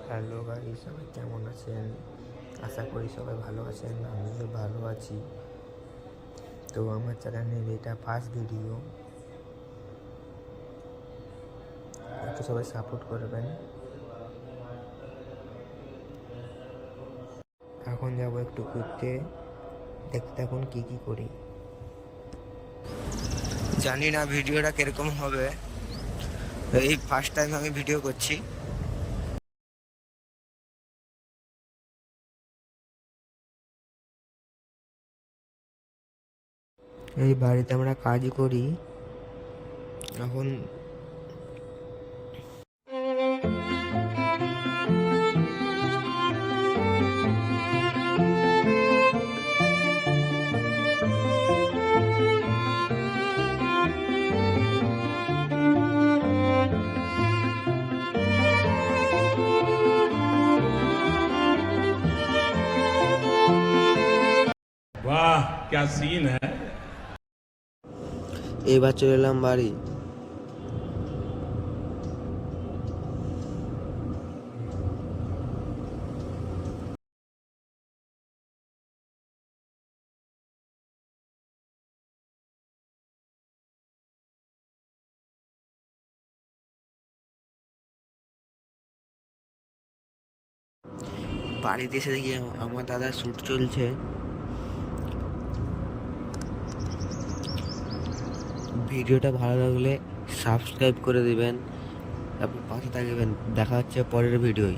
Hello guy, সবাই কেমন আছেন? আশা করি সবাই ভালো আছেন। আমিও ভালো আছি। তো আমার চ্যানেলের এটা ফার্স্ট ভিডিও, একটু সবাই সাপোর্ট করবেন। এখন যাবো একটু ঘুরতে, দেখতে থাকুন কী করি। জানি না ভিডিওটা কিরকম হবে, এই ফার্স্ট টাইম আমি ভিডিও করছি। এই বাড়িতে আমরা কাজ করি এখন। वाह क्या सीन है। এবার চলে এলাম বাড়ি। বাড়িতে এসে দেখি আমার দাদার শ্যুট চলছে। ভিডিওটা ভালো লাগলে সাবস্ক্রাইব করে দিবেন, তারপর পাশে থাকবেন। দেখা হচ্ছে পরের ভিডিওয়।